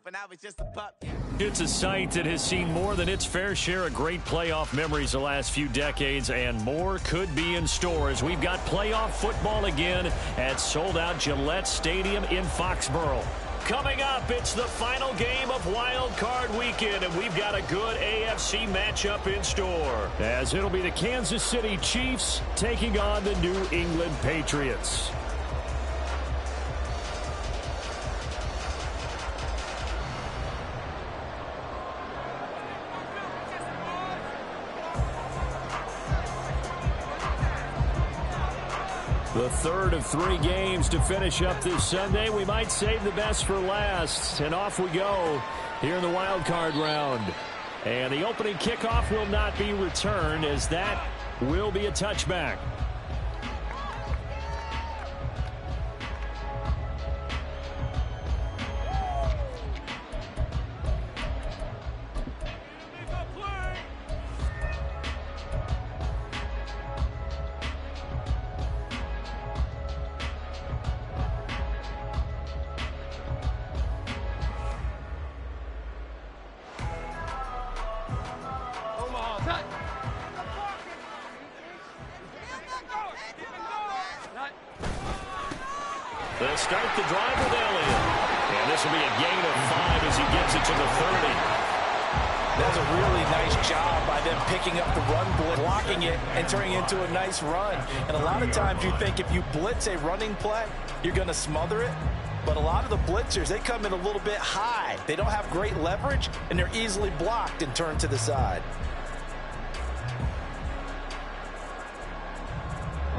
when I was just a pup. It's a site that has seen more than its fair share of great playoff memories the last few decades, and more could be in store as we've got playoff football again at sold-out Gillette Stadium in Foxborough. Coming up, it's the final game of Wild Card Weekend, and we've got a good AFC matchup in store, as it'll be the Kansas City Chiefs taking on the New England Patriots. The third of 3 games to finish up this Sunday. We might save the best for last. And off we go here in the wild card round. And the opening kickoff will not be returned, as that will be a touchback. They'll start the drive with Elliott. And this will be a gain of 5 as he gets it to the 30. That's a really nice job by them picking up the run blitz, blocking it, and turning it into a nice run. And a lot of times you think if you blitz a running play, you're going to smother it. But a lot of the blitzers, they come in a little bit high. They don't have great leverage, and they're easily blocked and turned to the side.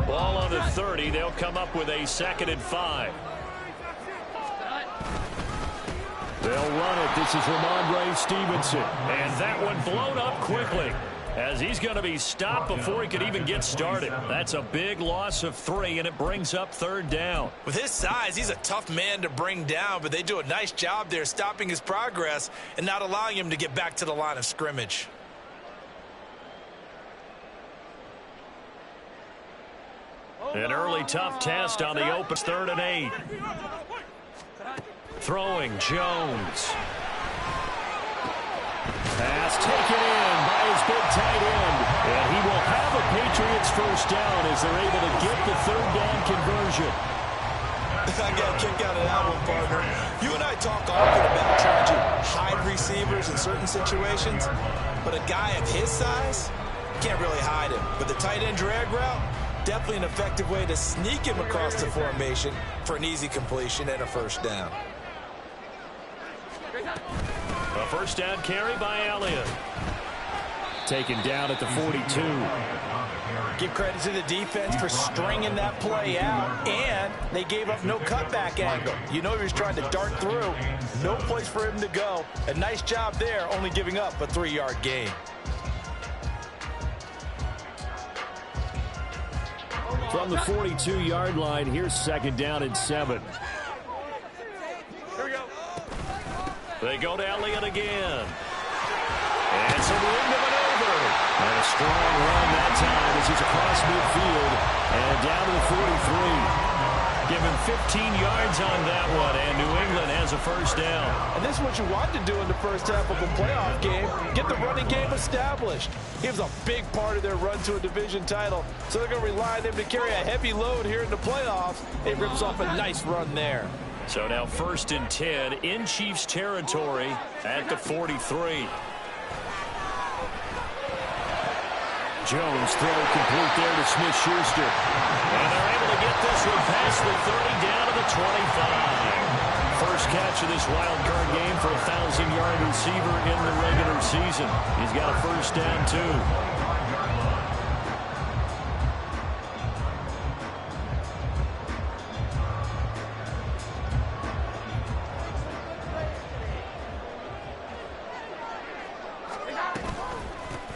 Ball on the 30. They'll come up with a 2nd and 5. They'll run it. This is Ramondre Stevenson. And that one blown up quickly, as he's going to be stopped before he could even get started. That's a big loss of 3, and it brings up 3rd down. With his size, he's a tough man to bring down, but they do a nice job there stopping his progress and not allowing him to get back to the line of scrimmage. An early tough test on the open 3rd and 8. Throwing Jones. Pass taken in by his big tight end. And he will have a Patriots first down as they're able to get the 3rd down conversion. I got a kick out of that one, partner. You and I talk often about trying to hide receivers in certain situations, but a guy of his size can't really hide him. But the tight end drag route, definitely an effective way to sneak him across the formation for an easy completion and a first down. A first down carry by Elliott. Taken down at the 42. Give credit to the defense for stringing that play out, and they gave up no cutback angle. You know he was trying to dart through. No place for him to go. A nice job there, only giving up a 3-yard gain. From the 42-yard line, here's 2nd down and 7. Here we go. They go to Elliott again. And some room to maneuver. And a strong run that time as he's across midfield and down to the 43. Give him 15 yards on that one, and New England has a first down. And this is what you want to do in the first half of a playoff game. Get the running game established. He was a big part of their run to a division title, so they're going to rely on him to carry a heavy load here in the playoffs. It rips off a nice run there. So now 1st and 10 in Chiefs territory at the 43. Jones throw complete there to Smith-Schuster. And they're able to get this one past the 30 down to the 25. First catch of this wild card game for a 1,000-yard receiver in the regular season. He's got a first down, too.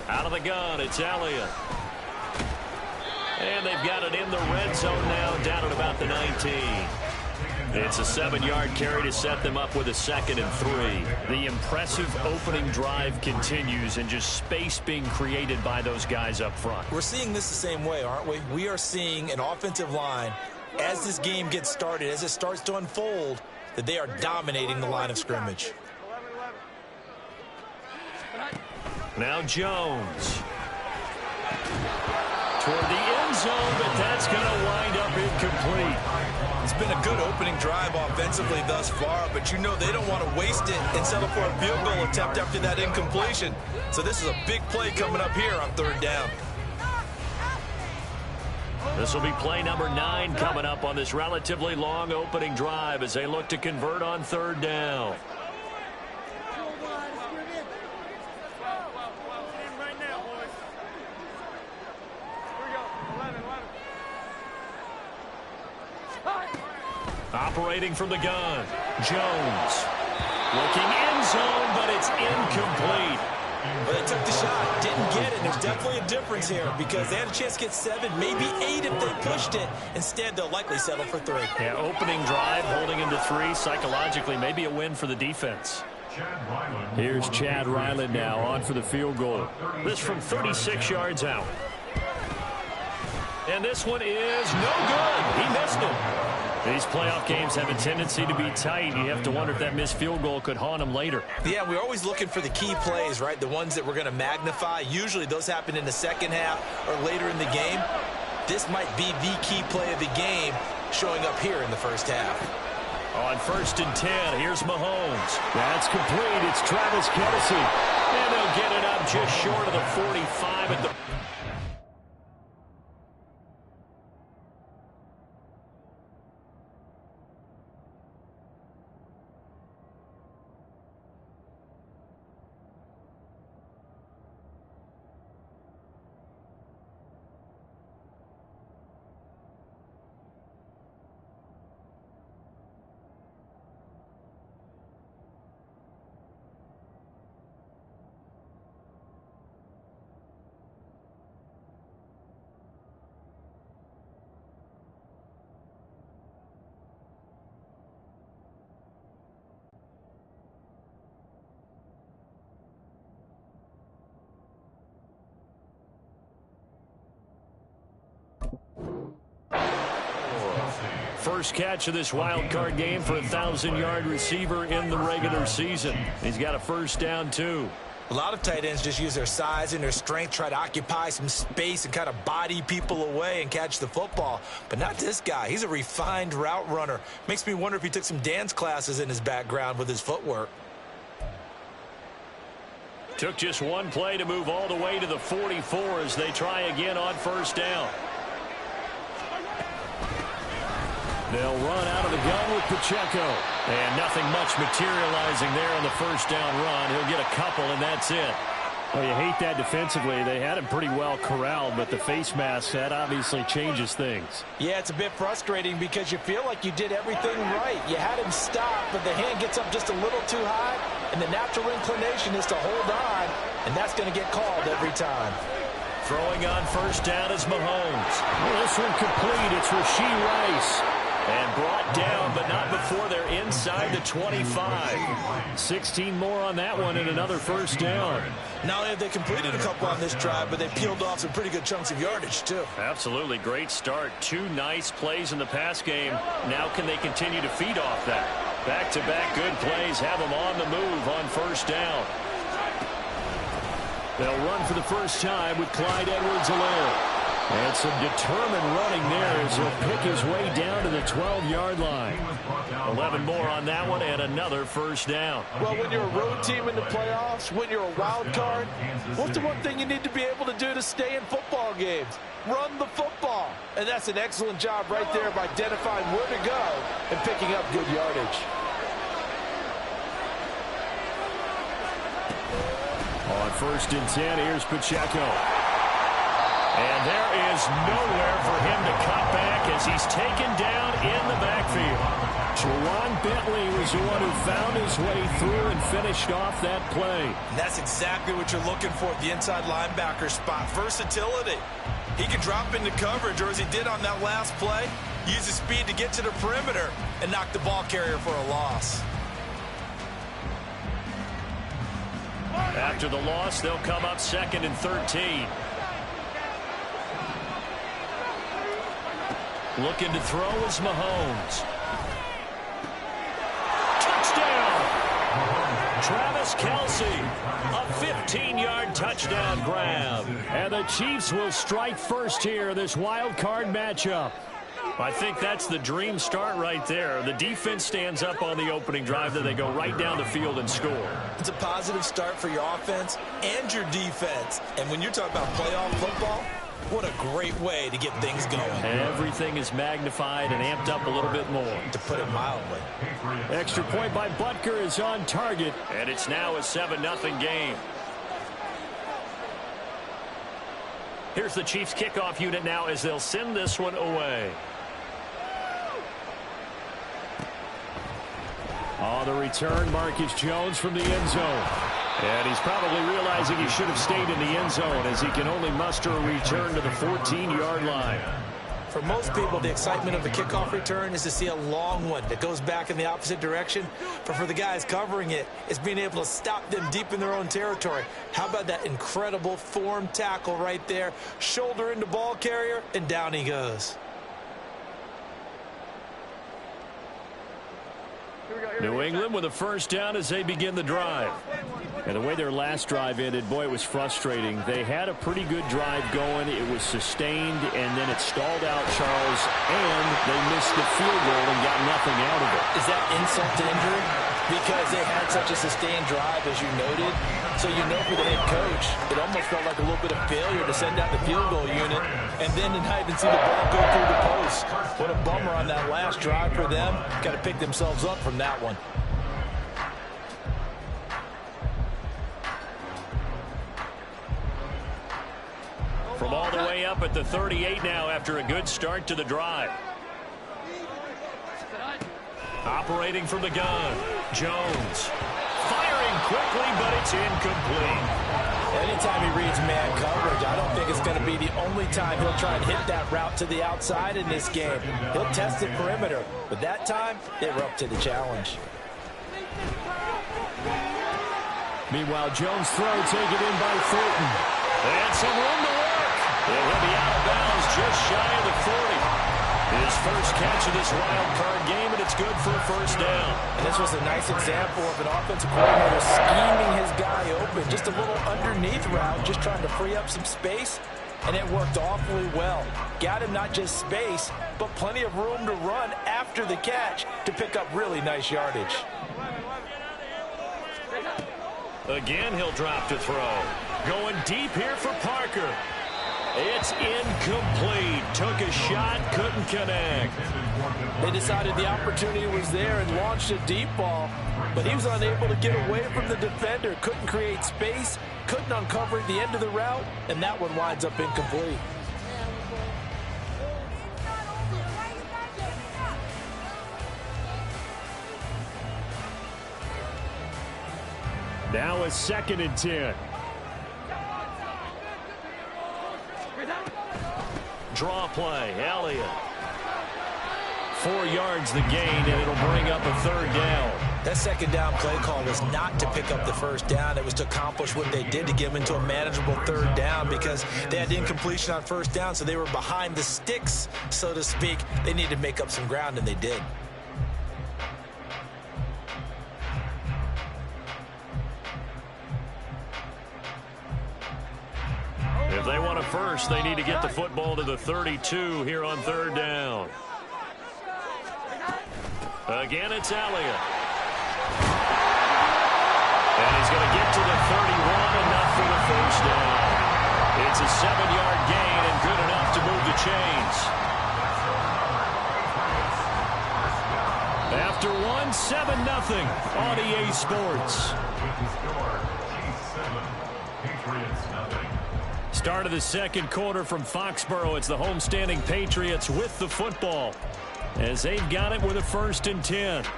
Out of the gun, it's Elliott. And they've got it in the red zone now, down at about the 19. It's a 7-yard carry to set them up with a 2nd and 3. The impressive opening drive continues, and just space being created by those guys up front. We're seeing this the same way, aren't we? We are seeing an offensive line, as this game gets started, as it starts to unfold, that they are dominating the line of scrimmage. Now Jones. Toward the end zone, but that's going to wind up incomplete. It's been a good opening drive offensively thus far, but you know they don't want to waste it and settle for a field goal attempt after that incompletion. So this is a big play coming up here on 3rd down. This will be play number 9 coming up on this relatively long opening drive as they look to convert on 3rd down. Operating from the gun, Jones. Looking end zone, but it's incomplete. Well, they took the shot, didn't get it. There's definitely a difference here because they had a chance to get 7, maybe 8 if they pushed it. Instead, they'll likely settle for 3. Yeah, opening drive, holding into 3. Psychologically, maybe a win for the defense. Here's Chad Ryland now on for the field goal. This from 36 yards out. And this one is no good. He missed it. These playoff games have a tendency to be tight. You have to wonder if that missed field goal could haunt him later. Yeah, we're always looking for the key plays, right? The ones that we're going to magnify. Usually those happen in the second half or later in the game. This might be the key play of the game showing up here in the first half. On 1st and 10, here's Mahomes. That's complete. It's Travis Kelce. And he'll get it up just short of the 45 at the... First catch of this wild card game for a 1,000-yard receiver in the regular season. He's got a first down, too. A lot of tight ends just use their size and their strength, try to occupy some space and kind of body people away and catch the football. But not this guy. He's a refined route runner. Makes me wonder if he took some dance classes in his background with his footwork. Took just one play to move all the way to the 44 as they try again on first down. They'll run out of the gun with Pacheco. And nothing much materializing there on the first down run. He'll get a couple, and that's it. Well, you hate that defensively. They had him pretty well corralled, but the face mask, that obviously changes things. Yeah, it's a bit frustrating because you feel like you did everything right. You had him stop, but the hand gets up just a little too high, and the natural inclination is to hold on, and that's going to get called every time. Throwing on first down is Mahomes. Well, this one complete. It's Rashee Rice. And brought down, but not before they're inside the 25. 16 more on that one and another first down. Not only have they completed a couple on this drive, but they peeled off some pretty good chunks of yardage, too. Absolutely. Great start. 2 nice plays in the pass game. Now can they continue to feed off that? Back-to-back good plays have them on the move on first down. They'll run for the first time with Clyde Edwards-Helaire. And some determined running there as he'll pick his way down to the 12-yard line. 11 more on that one and another first down. Well, when you're a road team in the playoffs, when you're a wild card, what's the one thing you need to be able to do to stay in football games? Run the football. And that's an excellent job right there of identifying where to go and picking up good yardage. On 1st and 10, here's Pacheco. And there is nowhere for him to cut back as he's taken down in the backfield. Jawan Bentley was the one who found his way through and finished off that play. And that's exactly what you're looking for at the inside linebacker spot. Versatility. He can drop into coverage, or as he did on that last play, use his speed to get to the perimeter and knock the ball carrier for a loss. After the loss, they'll come up 2nd and 13. Looking to throw is Mahomes. Touchdown! Travis Kelce, a 15-yard touchdown grab. And the Chiefs will strike first here, this wild card matchup. I think that's the dream start right there. The defense stands up on the opening drive, then they go right down the field and score. It's a positive start for your offense and your defense. And when you're talking about playoff football, what a great way to get things going. Everything is magnified and amped up a little bit more, to put it mildly. Extra point by Butker is on target, and it's now a 7-0 game. Here's the Chiefs kickoff unit now as they'll send this one away. On the return, Marcus Jones from the end zone. And he's probably realizing he should have stayed in the end zone as he can only muster a return to the 14-yard line. For most people, the excitement of the kickoff return is to see a long one that goes back in the opposite direction. But for the guys covering it, it's being able to stop them deep in their own territory. How about that incredible form tackle right there? Shoulder into ball carrier, and down he goes. New England with a first down as they begin the drive. And the way their last drive ended, boy, it was frustrating. They had a pretty good drive going. It was sustained, and then it stalled out, Charles, and they missed the field goal and got nothing out of it. Is that insult to injury? Because they had such a sustained drive, as you noted. So you know for the head coach, it almost felt like a little bit of failure to send out the field goal unit and then to not even see the ball go through the post. What a bummer on that last drive for them. Got to pick themselves up from that one. From all the way up at the 38 now after a good start to the drive. Operating from the gun, Jones. Firing quickly, but it's incomplete. Anytime he reads man coverage, I don't think it's going to be the only time he'll try and hit that route to the outside in this game. He'll test the perimeter, but that time, they were up to the challenge. Meanwhile, Jones' throw taken in by Thornton. And some room to work. And he'll be out of bounds just shy of the 40. His first catch of this wild card game, and it's good for a first down. And this was a nice example of an offensive coordinator scheming his guy open. Just a little underneath route, just trying to free up some space, and it worked awfully well. Got him not just space, but plenty of room to run after the catch to pick up really nice yardage. Again, he'll drop to throw. Going deep here for Parker. It's incomplete. Took a shot, couldn't connect. They decided the opportunity was there and launched a deep ball, but he was unable to get away from the defender. Couldn't create space, couldn't uncover the end of the route, and that one winds up incomplete. Now a 2nd and 10. Draw play, Elliott. 4 yards the gain, and it'll bring up a 3rd down. That 2nd down play call was not to pick up the 1st down. It was to accomplish what they did to get them into a manageable 3rd down because they had incompletion on 1st down, so they were behind the sticks, so to speak. They needed to make up some ground, and they did. If they want a first, they need to get the football to the 32 here on 3rd down. Again, it's Elliott. And he's going to get to the 31, enough for the first down. It's a 7-yard gain and good enough to move the chains. After 7-0 on EA Sports. Start of the 2nd quarter from Foxborough. It's the homestanding Patriots with the football as they've got it with a 1st and 10. Here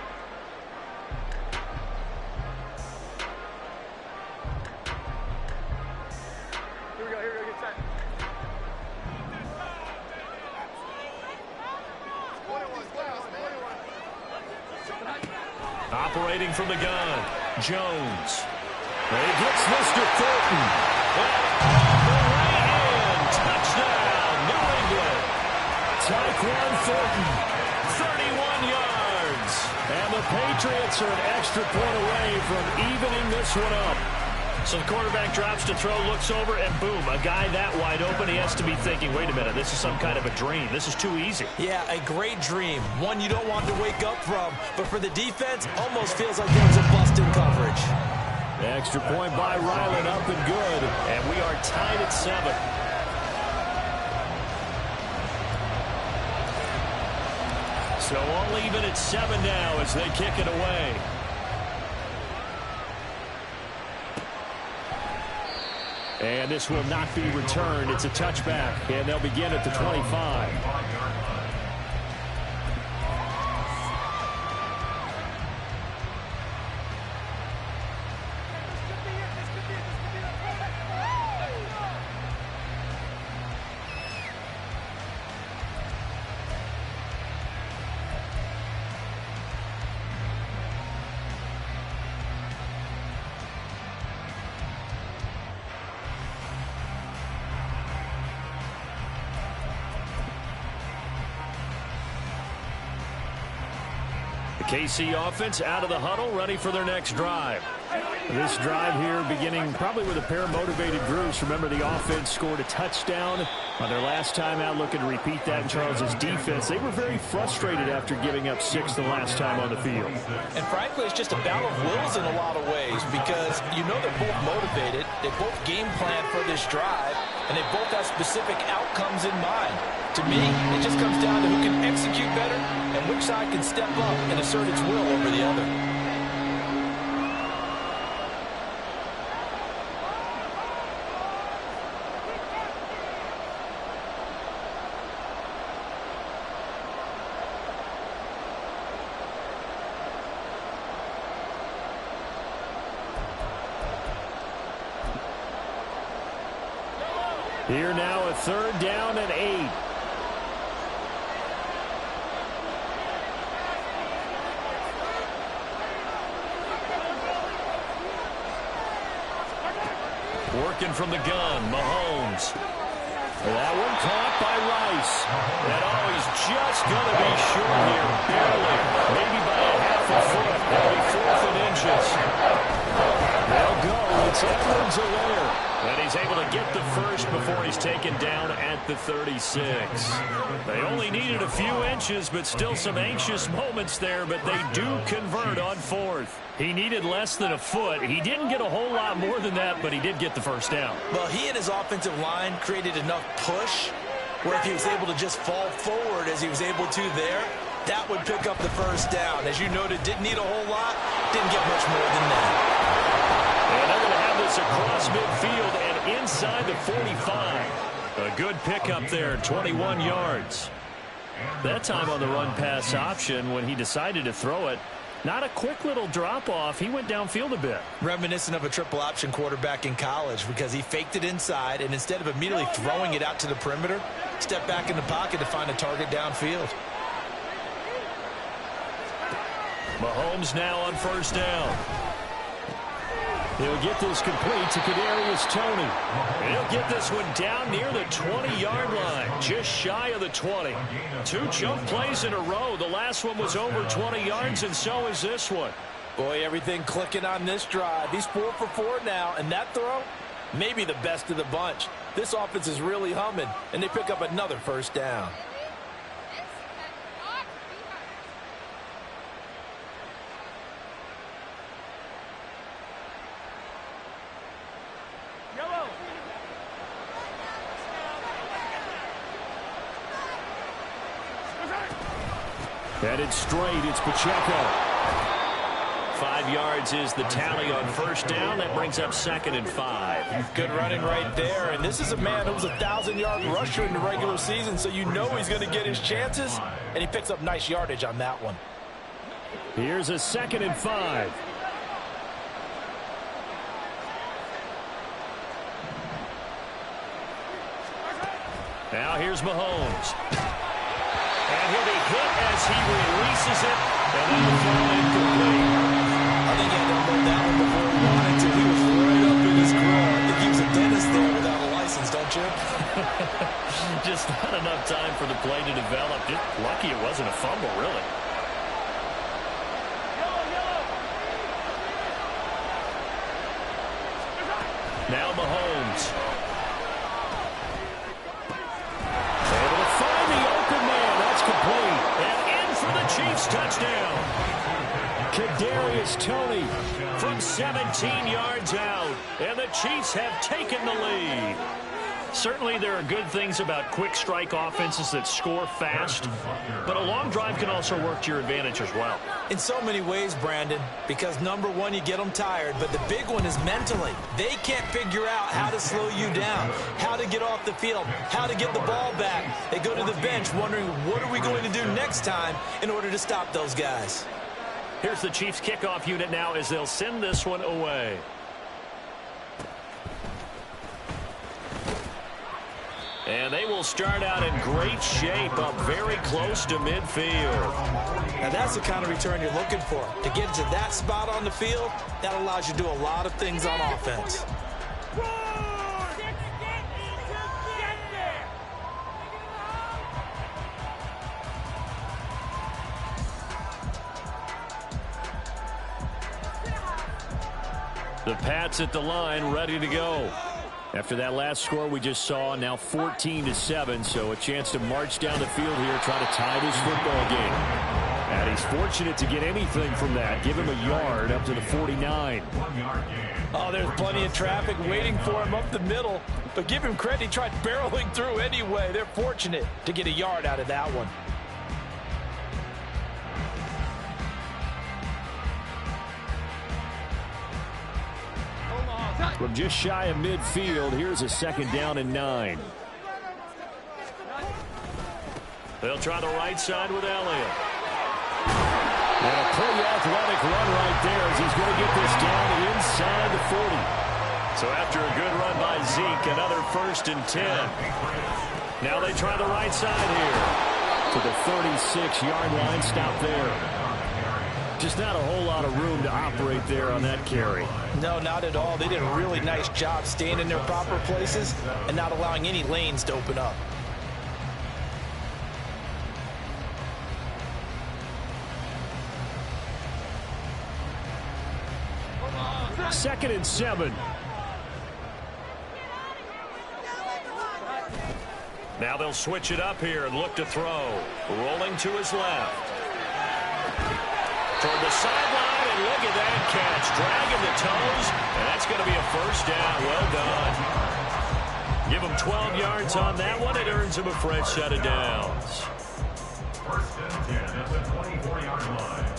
we go, get set. 21. Operating from the gun, Jones. He gets this to Thornton. Touchdown, New England. Tyquan Thornton, 31 yards. And the Patriots are an extra point away from evening this one up. So the quarterback drops to throw, looks over, and boom, a guy that wide open, he has to be thinking, wait a minute, this is some kind of a dream. This is too easy. Yeah, a great dream. One you don't want to wake up from. But for the defense, almost feels like there was a bust in coverage. The extra point by Ryland, up and good. And we are tied at 7. So all even at 7 now as they kick it away. And this will not be returned. It's a touchback, and they'll begin at the 25. KC offense out of the huddle, ready for their next drive. This drive here beginning probably with a pair of motivated groups. Remember, the offense scored a touchdown on their last time out, looking to repeat that in Charles's defense. They were very frustrated after giving up 6 the last time on the field. And frankly, it's just a battle of wills in a lot of ways because you know they're both motivated. They both game plan for this drive, and they both have specific outcomes in mind. To me, it just comes down to who can execute better and which side can step up and assert its will over the other. Here now, a 3rd down and 8. Working from the gun, Mahomes. That one caught by Rice. And he's just going to be short here, barely. Maybe by a half a foot. That'll be 4th and inches. They'll go. It's Edwards-Helaire. And he's able to get the first before he's taken down at the 36. They only needed a few inches, but still some anxious moments there, but they do convert on 4th. He needed less than a foot. He didn't get a whole lot more than that, but he did get the first down. Well, he and his offensive line created enough push where if he was able to just fall forward as he was able to there, that would pick up the first down. As you noted, didn't need a whole lot, didn't get much more than that. And they're going to have this across midfield and inside the 45. A good pickup there, 21 yards. That time on the run-pass option when he decided to throw it, not a quick little drop-off. He went downfield a bit. Reminiscent of a triple option quarterback in college because he faked it inside, and instead of immediately throwing it out to the perimeter, stepped back in the pocket to find a target downfield. Mahomes now on 1st down. He'll get this complete to Kadarius Toney. He'll get this one down near the 20-yard line, just shy of the 20. 2 jump plays in a row. The last one was over 20 yards, and so is this one. Boy, everything clicking on this drive. He's 4 for 4 now, and that throw, maybe the best of the bunch. This offense is really humming, and they pick up another first down. Headed straight, it's Pacheco. 5 yards is the tally on 1st down. That brings up 2nd and 5. Good running right there. And this is a man who was a 1,000-yard rusher in the regular season, so you know he's going to get his chances. And he picks up nice yardage on that one. Here's a 2nd and 5. Now here's Mahomes. And he'll be hit as he releases it. And then the throw incomplete. I think he had to unload that one before he wanted to. He was right up in his grill. I think he was a dentist there without a license, don't you? Just not enough time for the play to develop. Just lucky it wasn't a fumble, really. Now Mahomes. Able to find the open man. That's complete. And in for the Chiefs touchdown. Kadarius Toney from 17 yards out. And the Chiefs have taken the lead. Certainly there are good things about quick strike offenses that score fast, but a long drive can also work to your advantage as well. In so many ways, Brandon, because number one, you get them tired, but the big one is mentally. They can't figure out how to slow you down, how to get off the field, how to get the ball back. They go to the bench wondering, what are we going to do next time in order to stop those guys? Here's the Chiefs kickoff unit now as they'll send this one away. And they will start out in great shape, up very close to midfield. Now that's the kind of return you're looking for. To get to that spot on the field, that allows you to do a lot of things on offense. The Pats at the line, ready to go. After that last score we just saw, now 14-7, so a chance to march down the field here, try to tie this football game. And he's fortunate to get anything from that. Give him a yard up to the 49. Oh, there's plenty of traffic waiting for him up the middle, but give him credit, he tried barreling through anyway. They're fortunate to get a yard out of that one. From just shy of midfield, here's a 2nd down and 9. They'll try the right side with Elliott. And a pretty athletic run right there as he's going to get this down inside the 40. So after a good run by Zeke, another 1st and 10. Now they try the right side here. To the 36-yard line, stop there. Just not a whole lot of room to operate there on that carry. No, not at all. They did a really nice job staying in their proper places and not allowing any lanes to open up. Second and 7. Now they'll switch it up here and look to throw. Rolling to his left. Toward the sideline, and look at that catch. Dragging the toes, and that's going to be a 1st down. Well done. Give him 12 yards on that one. It earns him a fresh set of downs. 1st and 10 at the 24-yard line.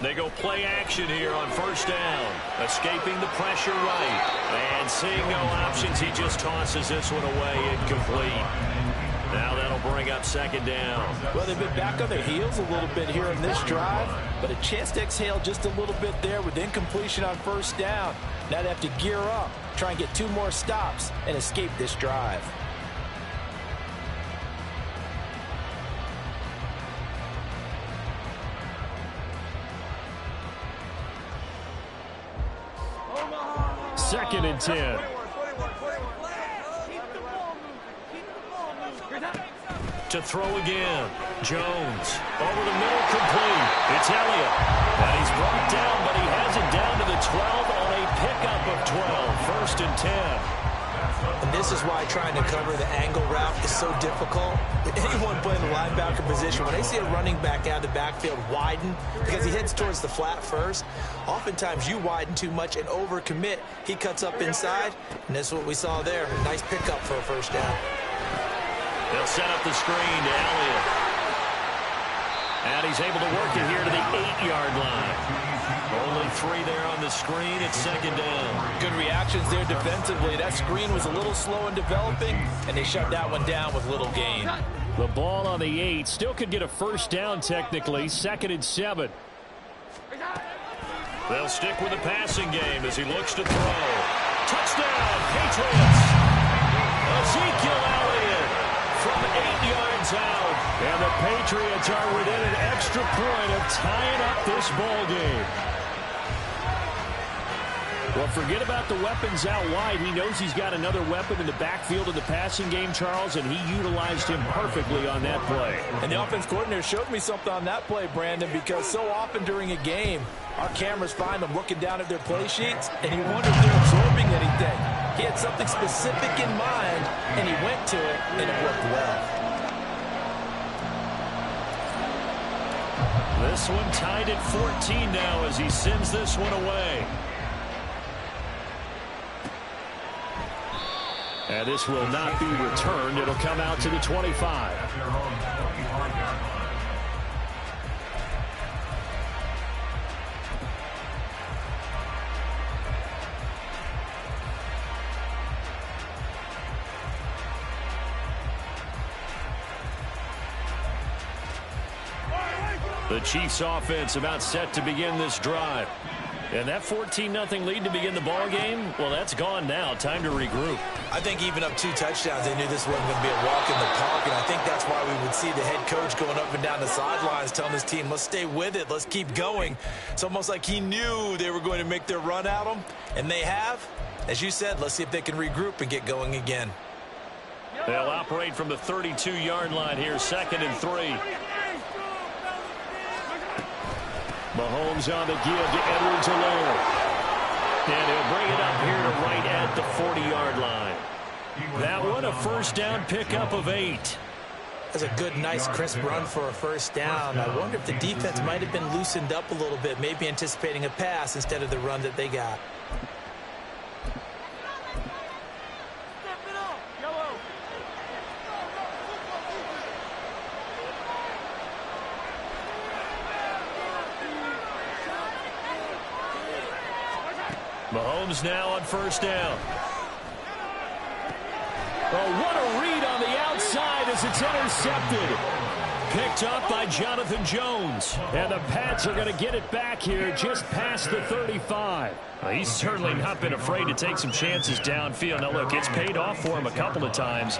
They go play action here on 1st down. Escaping the pressure right. And seeing no options, he just tosses this one away incomplete. Now that'll bring up 2nd down. Well, they've been back on their heels a little bit here in this drive, but a chance to exhale just a little bit there with incompletion on 1st down. Now they have to gear up, try and get 2 more stops, and escape this drive. Second and 10. To throw again. Jones. Over the middle, complete. It's Elliott. And he's brought down, but he has it down to the 12 on a pickup of 12. 1st and 10. And this is why trying to cover the angle route is so difficult. Anyone playing the linebacker position, when they see a running back out of the backfield widen because he heads towards the flat first, oftentimes you widen too much and overcommit. He cuts up inside, and that's what we saw there. A nice pickup for a 1st down. They'll set up the screen to Elliott. And he's able to work it here to the 8-yard line. Only 3 there on the screen. It's 2nd down. Good reactions there defensively. That screen was a little slow in developing, and they shut that one down with little gain. The ball on the 8. Still could get a 1st down technically. 2nd and 7. They'll stick with the passing game as he looks to throw. Touchdown, Patriots. Ezekiel Elliott from 8 yards out. And the Patriots are within an extra point of tying up this ball game. Well, forget about the weapons out wide. He knows he's got another weapon in the backfield of the passing game, Charles, and he utilized him perfectly on that play. And the offense coordinator showed me something on that play, Brandon, because so often during a game, our cameras find them looking down at their play sheets, and he wonders if they're absorbing anything. He had something specific in mind, and he went to it, and it worked well. This one tied at 14 now as he sends this one away. And this will not be returned. It'll come out to the 25. The Chiefs offense about set to begin this drive. And that 14-0 lead to begin the ball game, well, that's gone now. Time to regroup. I think even up 2 touchdowns, they knew this wasn't going to be a walk in the park, and I think that's why we would see the head coach going up and down the sidelines telling his team, let's stay with it, let's keep going. It's almost like he knew they were going to make their run at him, and they have. As you said, let's see if they can regroup and get going again. They'll operate from the 32-yard line here, 2nd and 3. Mahomes on the give to Edwards-Helaire. And he'll bring it up here to right at the 40-yard line. That one a first down pickup of 8. That's a good, nice, crisp run for a first down. I wonder if the defense might have been loosened up a little bit, maybe anticipating a pass instead of the run that they got. Mahomes now on first down. Oh, what a read on the outside as it's intercepted. Picked up by Jonathan Jones. And the Pats are going to get it back here just past the 35. He's certainly not been afraid to take some chances downfield. Now, look, it's paid off for him a couple of times.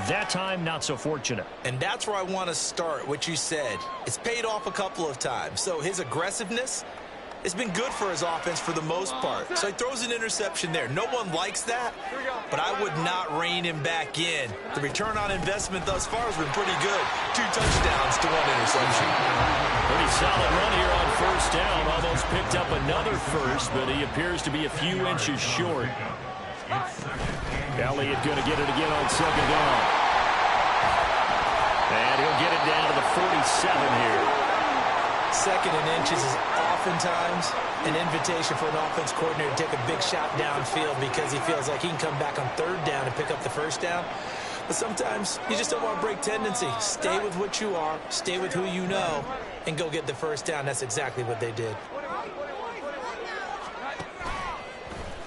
That time, not so fortunate. And that's where I want to start, what you said. It's paid off a couple of times. So his aggressiveness, it's been good for his offense for the most part. So he throws an interception there. No one likes that, but I would not rein him back in. The return on investment thus far has been pretty good. 2 touchdowns to 1 interception. Pretty solid run here on first down. Almost picked up another first, but he appears to be a few inches short. Elliott going to get it again on 2nd down. And he'll get it down to the 47 here. 2nd and inches is oftentimes an invitation for an offense coordinator to take a big shot downfield because he feels like he can come back on 3rd down and pick up the first down. But sometimes you just don't want to break tendency. Stay with what you are, stay with who you know, and go get the first down. That's exactly what they did.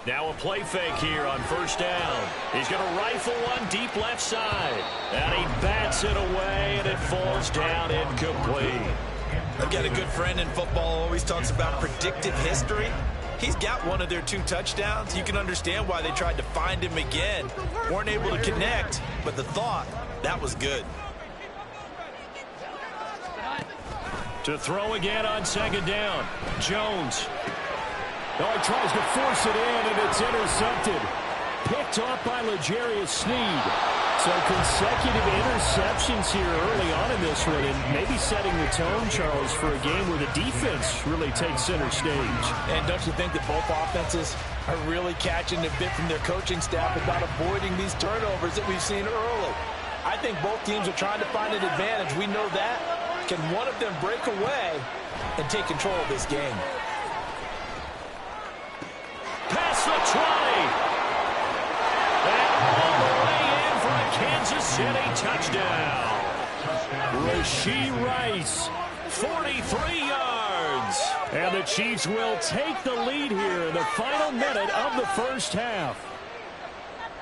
Now a play fake here on first down. He's going to rifle one deep left side. And he bats it away, and it falls down incomplete. I've got a good friend in football, always talks about predictive history. He's got one of their 2 touchdowns. You can understand why they tried to find him again. Weren't able to connect, but the thought, that was good. To throw again on 2nd down. Jones. Oh, he tries to force it in, and it's intercepted. Picked off by L'Jarius Sneed. So consecutive interceptions here early on in this one, and maybe setting the tone, Charles, for a game where the defense really takes center stage. And don't you think that both offenses are really catching a bit from their coaching staff about avoiding these turnovers that we've seen early? I think both teams are trying to find an advantage. We know that. Can one of them break away and take control of this game? Past the 20. And all the way in for a Kansas City touchdown. Rashee Rice, 43 yards. And the Chiefs will take the lead here in the final minute of the first half.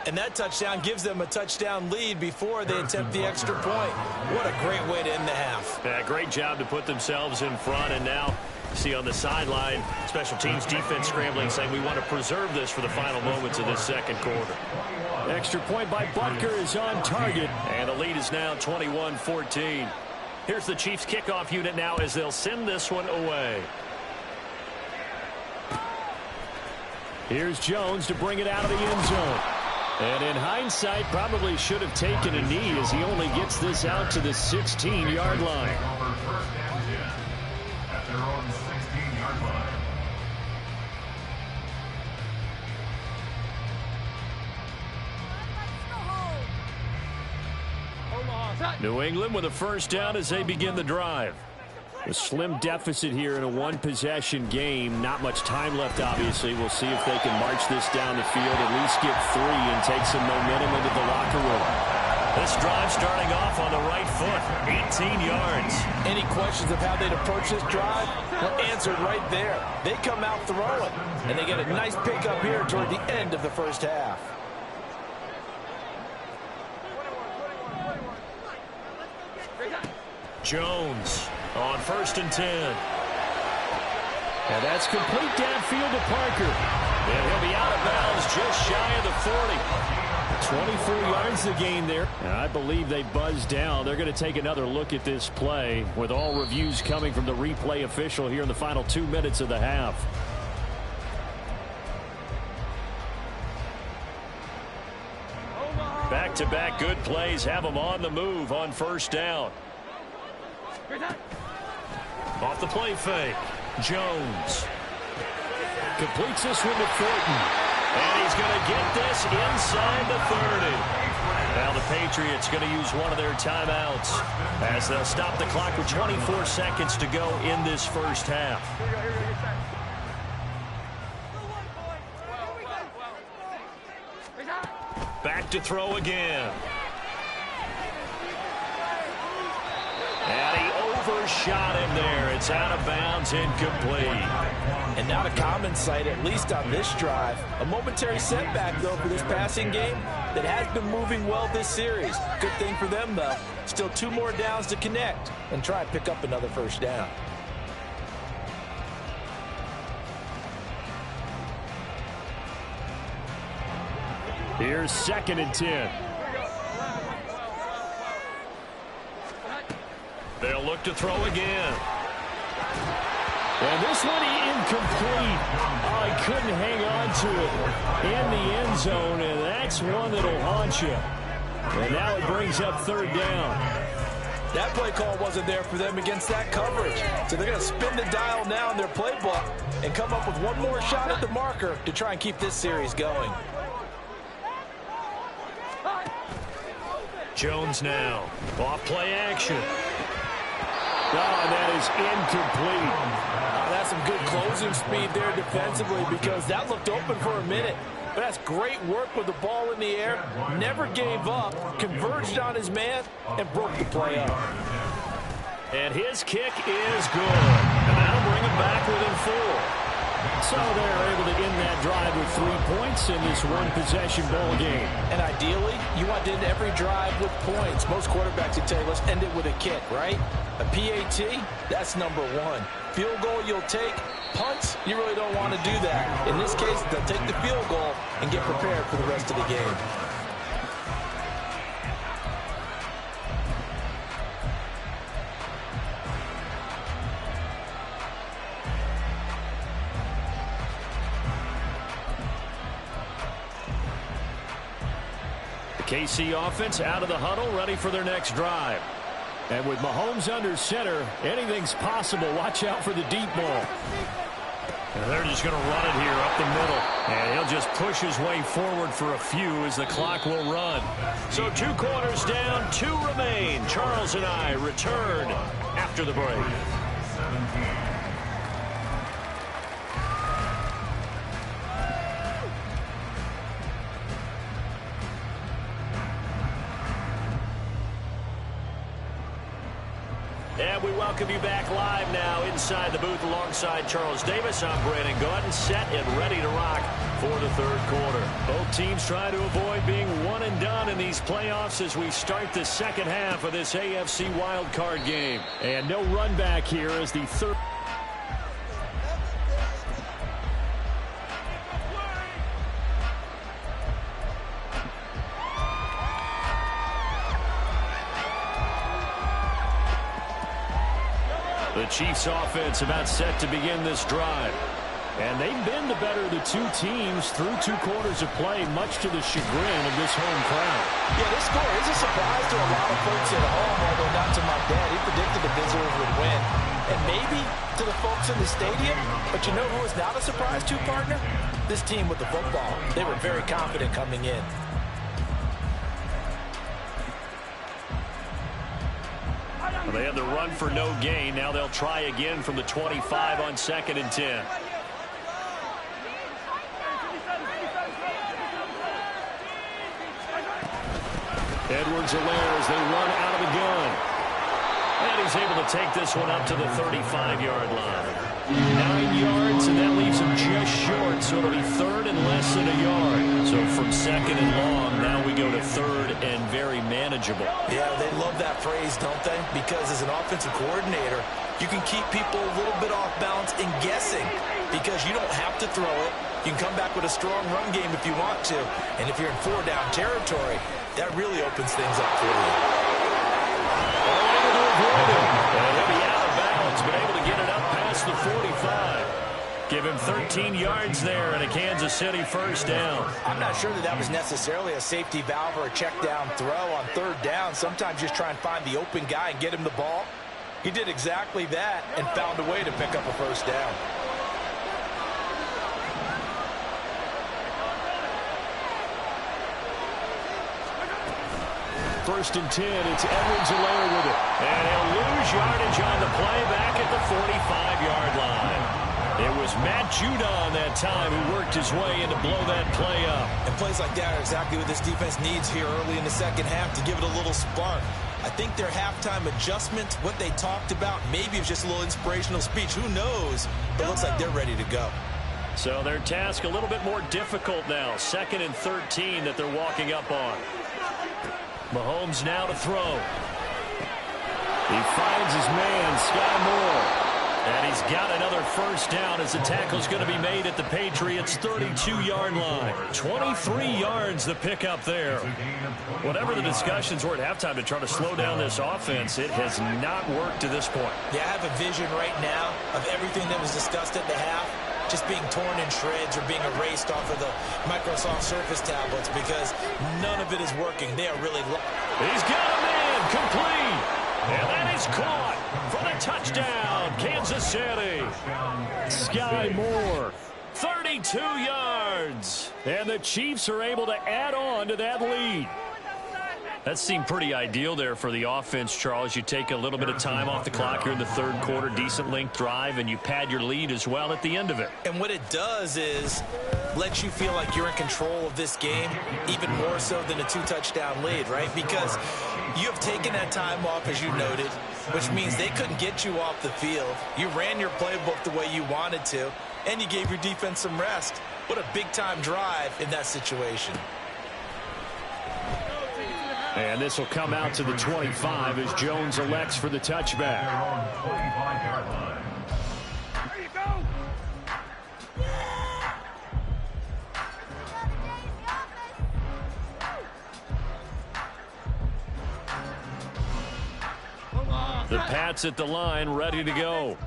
And that touchdown gives them a touchdown lead before they attempt the extra point. What a great way to end the half. Yeah, great job to put themselves in front, and now see on the sideline, special teams defense scrambling, saying we want to preserve this for the final moments of this second quarter. Extra point by Butker is on target, and the lead is now 21-14. Here's the Chiefs kickoff unit now as they'll send this one away. Here's Jones to bring it out of the end zone. And in hindsight, probably should have taken a knee as he only gets this out to the 16-yard line. At their own 16-yard line. New England with a first down as they begin the drive. A slim deficit here in a one-possession game. Not much time left, obviously. We'll see if they can march this down the field, at least get 3 and take some momentum into the locker room. This drive starting off on the right foot, 18 yards. Any questions of how they'd approach this drive? Well, answered right there. They come out throwing, and they get a nice pickup here toward the end of the first half. Jones on 1st and 10. And that's complete downfield to Parker. And he'll be out of bounds just shy of the 40. 24 yards to gain there. And I believe they buzzed down. They're going to take another look at this play with all reviews coming from the replay official here in the final 2 minutes of the half. Back-to-back good plays have them on the move on first down. Off the play fake, Jones completes this one to Thornton, and he's going to get this inside the 30. Now the Patriots going to use one of their timeouts as they'll stop the clock with 24 seconds to go in this first half. Back to throw again. And he overshot him there. It's out of bounds, incomplete. And not a common sight, at least on this drive. A momentary setback, though, for this passing game that has been moving well this series. Good thing for them, though. Still 2 more downs to connect and try and pick up another first down. Here's 2nd and 10. They'll look to throw again. And this one incomplete. Oh, he couldn't hang on to it in the end zone, and that's one that'll haunt you. And now it brings up 3rd down. That play call wasn't there for them against that coverage. So they're going to spin the dial now in their playbook and come up with one more shot at the marker to try and keep this series going. Jones now. Off play action. Oh, that is incomplete. That's some good closing speed there defensively because that looked open for a minute. But that's great work with the ball in the air. Never gave up, converged on his man, and broke the play up. And his kick is good. And that'll bring him back within 4. So they're able to end that drive with 3 points in this one-possession ball game. And ideally, you want to end every drive with points. Most quarterbacks would tell you, let's end it with a kick, right? A PAT, that's number 1. Field goal you'll take. Punts, you really don't want to do that. In this case, they'll take the field goal and get prepared for the rest of the game. KC offense out of the huddle, ready for their next drive. And with Mahomes under center, anything's possible. Watch out for the deep ball. And they're just going to run it here up the middle. And he'll just push his way forward for a few as the clock will run. So 2 quarters down, 2 remain. Charles and I return after the break. And we welcome you back live now inside the booth alongside Charles Davis. I'm Brandon Gordon, set and ready to rock for the 3rd quarter. Both teams trying to avoid being one and done in these playoffs as we start the second half of this AFC wildcard game. And no run back here as the 3rd. The Chiefs offense about set to begin this drive. And they've been the better of the two teams through 2 quarters of play, much to the chagrin of this home crowd. Yeah, this score is a surprise to a lot of folks at home, although not to my dad. He predicted the visitors would win. And maybe to the folks in the stadium, but you know who is not a surprise to, partner? This team with the football. They were very confident coming in. Well, they had the run for no gain. Now they'll try again from the 25 on 2nd and 10. Edwards-Helaire as they run out of the gun. And he's able to take this one up to the 35-yard line. 9 yards, and that leaves him just short, so it'll be 3rd and less than a yard. So from 2nd and long, now we go to 3rd and very manageable. Yeah, they love that phrase, don't they? Because as an offensive coordinator, you can keep people a little bit off balance and guessing because you don't have to throw it. You can come back with a strong run game if you want to. And if you're in 4-down territory, that really opens things up for you. Able to avoid him. And he'll be out of bounds, but able to get it up past the 45. Give him 13 yards there and a Kansas City 1st down. I'm not sure that was necessarily a safety valve or a check down throw on 3rd down. Sometimes just try and find the open guy and get him the ball. He did exactly that and found a way to pick up a 1st down. First and 10, it's Edwards-Helaire with it. And he'll lose yardage on the play back at the 45-yard line. It was Matt Judon that time who worked his way in to blow that play up. And plays like that are exactly what this defense needs here early in the 2nd half to give it a little spark. I think their halftime adjustment, what they talked about, maybe it was just a little inspirational speech. Who knows? But it looks like they're ready to go. So their task a little bit more difficult now. 2nd and 13 that they're walking up on. Mahomes now to throw. He finds his man, Sky Moore. And he's got another 1st down as the tackle's going to be made at the Patriots' 32-yard line. 23 yards the pickup there. Whatever the discussions were at halftime to try to slow down this offense, it has not worked to this point. Yeah, I have a vision right now of everything that was discussed at the half just being torn in shreds or being erased off of the Microsoft Surface tablets because none of it is working. They are really low. He's got a man complete. And that is caught for the touchdown, Kansas City. Sky Moore, 32 yards. And the Chiefs are able to add on to that lead. That seemed pretty ideal there for the offense, Charles. You take a little bit of time off the clock here in the 3rd quarter, decent length drive, and you pad your lead as well at the end of it. And what it does is let you feel like you're in control of this game, even more so than a 2-touchdown lead, right? Because you have taken that time off, as you noted, which means they couldn't get you off the field. You ran your playbook the way you wanted to, and you gave your defense some rest. What a big-time drive in that situation. And this will come out to the 25 as Jones elects for the touchback. There you go. The Pats at the line, ready to go.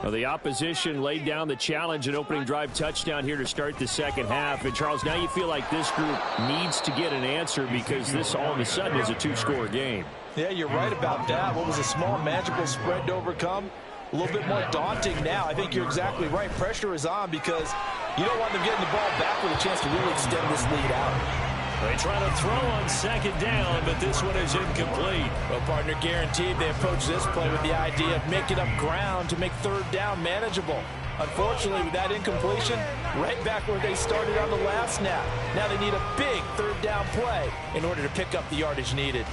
Well, the opposition laid down the challenge, an opening drive touchdown here to start the 2nd half. And, Charles, now you feel like this group needs to get an answer because this all of a sudden is a 2-score game. Yeah, you're right about that. What was a small magical spread to overcome? A little bit more daunting now. I think you're exactly right. Pressure is on because you don't want them getting the ball back with a chance to really extend this lead out. They try to throw on 2nd down, but this one is incomplete. Well, partner, guaranteed they approach this play with the idea of making up ground to make 3rd down manageable. Unfortunately, with that incompletion, right back where they started on the last snap. Now they need a big 3rd down play in order to pick up the yardage needed.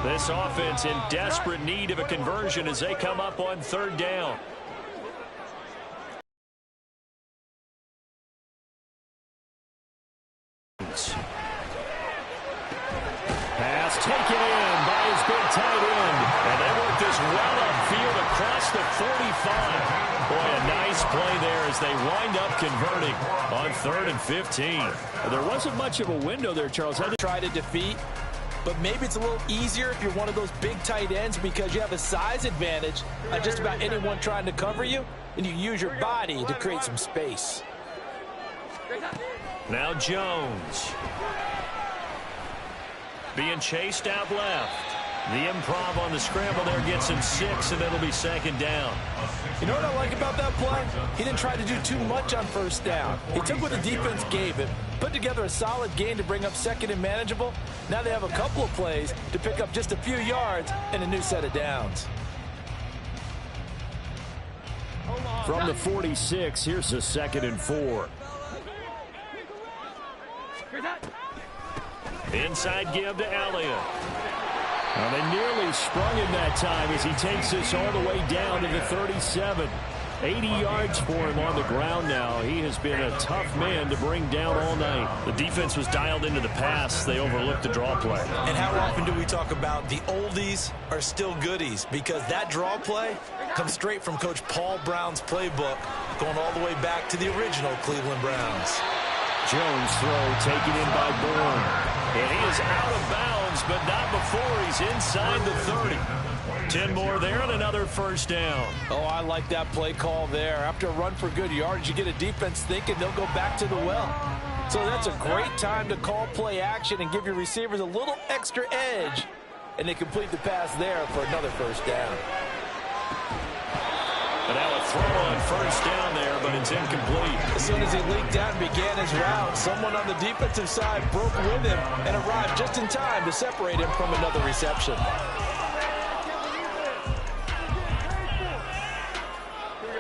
This offense in desperate need of a conversion as they come up on 3rd down. Pass taken in by his big tight end. And they work this well upfield across the 45. Boy, a nice play there as they wind up converting on 3rd and 15. There wasn't much of a window there, Charles. Try to defeat. but maybe it's a little easier if you're one of those big tight ends because you have a size advantage on just about anyone trying to cover you, and you use your body to create some space. Now Jones. Being chased out left. The improv on the scramble there gets him 6, and it'll be second down. You know what I like about that play? He didn't try to do too much on first down. He took what the defense gave him, put together a solid gain to bring up second and manageable. Now they have a couple of plays to pick up just a few yards and a new set of downs. From the 46, here's a 2nd and 4. Inside give to Elliott. Well, they nearly sprung him that time as he takes this all the way down to the 37. 80 yards for him on the ground now. He has been a tough man to bring down all night. The defense was dialed into the pass. They overlooked the draw play. And how often do we talk about the oldies are still goodies? Because that draw play comes straight from Coach Paul Brown's playbook, going all the way back to the original Cleveland Browns. Jones throw taken in by Bourne. And he is out of bounds, but not before he's inside the 30. 10 more there and another first down. Oh, I like that play call there. After a run for good yards, you get a defense thinking they'll go back to the well. So that's a great time to call play action and give your receivers a little extra edge. And they complete the pass there for another first down. But now a throw on first down there, but it's incomplete. As soon as he leaked out and began his route, someone on the defensive side broke with him and arrived just in time to separate him from another reception.